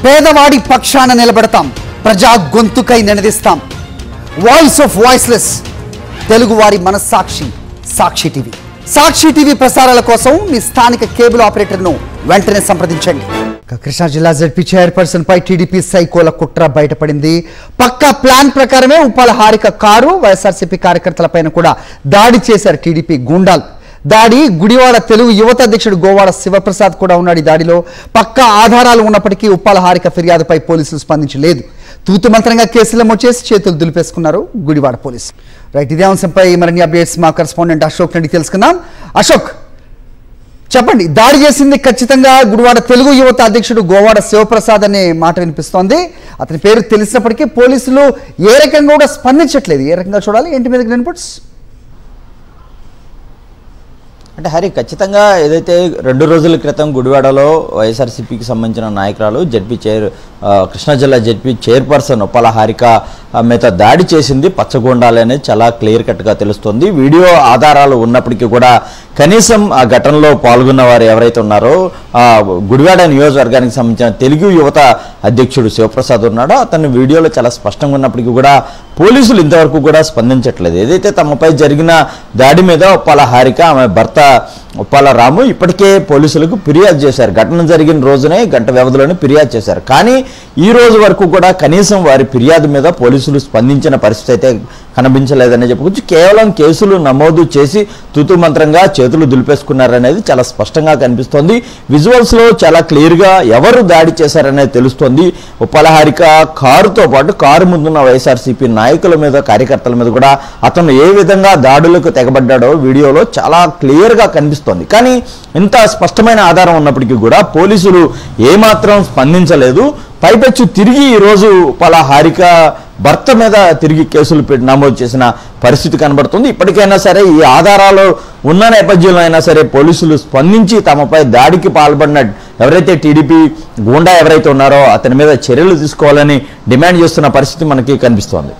పేదవాడి పక్షాన నిలబడతాం, ప్రజా గొంతుకై నినదిస్తాం. వాయిస్ ఆఫ్ వాయిస్లెస్, తెలుగువారి మనస్సాక్షి సాక్షి టీవీ. సాక్షి టీవీ ప్రసారాల కోసం మీ స్థానిక కేబుల్ ఆపరేటర్ను వెంటనే సంప్రదించండి. కృష్ణా జిల్లా జడ్పీ చైర్పర్సన్ పై టీడీపీ సైకోల కుట్ర బయటపడింది. పక్కా ప్లాన్ ప్రకారమే ఉప్పాల హారిక కారు, వైఎస్ఆర్సీపీ కార్యకర్తలపైన కూడా దాడి చేశారు టీడీపీ గూండాలు. దాడి గుడివాడ తెలుగు యువత అధ్యక్షుడు గోవాడ శివప్రసాద్ కూడా ఉన్నాడు. ఈ దాడిలో పక్కా ఆధారాలు ఉన్నప్పటికీ ఉప్పాల హారిక ఫిర్యాదుపై పోలీసులు స్పందించలేదు. తూతు మంత్రంగా కేసులు నమోదు చేసి చేతులు దులిపేసుకున్నారు గుడివాడ పోలీసులు. రైట్, ఇదే అంశంపై మరిన్ని అప్డేట్స్ మా కరెస్పాండెంట్ అశోక్ నుండి తెలుసుకుందాం. అశోక్, చెప్పండి, దాడి చేసింది ఖచ్చితంగా గుడివాడ తెలుగు యువత అధ్యక్షుడు గోవాడ శివప్రసాద్ అనే మాట వినిపిస్తోంది. అతని పేరు తెలిసినప్పటికీ పోలీసులు ఏ రకంగా కూడా స్పందించట్లేదు. ఏ రకంగా చూడాలి, ఏంటి మీద ఇన్పుట్స్? అంటే హరి, ఖచ్చితంగా ఏదైతే 2 రోజుల క్రితం గుడివాడలో వైఎస్ఆర్సీపీకి సంబంధించిన నాయకురాలు కృష్ణా జిల్లా జడ్పీ చైర్పర్సన్ ఉప్పాల హారిక మీద దాడి చేసింది పచ్చగొండాలి అనేది చాలా క్లియర్ కట్గా తెలుస్తుంది. వీడియో ఆధారాలు ఉన్నప్పటికీ కూడా కనీసం ఆ ఘటనలో పాల్గొన్న వారు ఎవరైతే ఉన్నారో గుడివాడ నియోజకవర్గానికి సంబంధించిన తెలుగు యువత అధ్యక్షుడు శివప్రసాద్ ఉన్నాడో అతని వీడియోలో చాలా స్పష్టంగా ఉన్నప్పటికీ కూడా పోలీసులు ఇంతవరకు కూడా స్పందించట్లేదు. ఏదైతే తమపై జరిగిన దాడి మీద ఉప్పాల హారిక, ఆమె భర్త ఉప్పాల రాము ఇప్పటికే పోలీసులకు ఫిర్యాదు చేశారు. ఘటన జరిగిన రోజునే గంట వ్యవధిలోనే ఫిర్యాదు చేశారు. కానీ ఈ రోజు వరకు కూడా కనీసం వారి ఫిర్యాదు మీద పోలీసులు స్పందించిన పరిస్థితి అయితే కనిపించలేదని చెప్పుకోవచ్చు. కేవలం కేసులు నమోదు చేసి తూతు మంత్రంగా చేతులు దులిపేసుకున్నారనేది చాలా స్పష్టంగా కనిపిస్తోంది. విజువల్స్లో చాలా క్లియర్గా ఎవరు దాడి చేశారనేది తెలుస్తోంది. ఉప్పాల హారిక కారుతో పాటు కారు ముందున్న వైఎస్ఆర్సీపీ నాయకుల మీద, కార్యకర్తల మీద కూడా అతను ఏ విధంగా దాడులకు తెగబడ్డాడో వీడియోలో చాలా క్లియర్గా కనిపిస్తోంది. కానీ ఇంత స్పష్టమైన ఆధారం ఉన్నప్పటికీ కూడా పోలీసులు ఏమాత్రం స్పందించలేదు. పైపెచ్చు తిరిగి ఈరోజు ఉప్పాల హారిక భర్త మీద తిరిగి కేసులు నమోదు చేసిన పరిస్థితి కనబడుతుంది. ఇప్పటికైనా సరే ఈ ఆధారాలు ఉన్న నేపథ్యంలో అయినా సరే పోలీసులు స్పందించి తమపై దాడికి పాల్పడిన ఎవరైతే టీడీపీ గూండా ఎవరైతే ఉన్నారో అతని మీద చర్యలు తీసుకోవాలని డిమాండ్ చేస్తున్న పరిస్థితి మనకి కనిపిస్తోంది.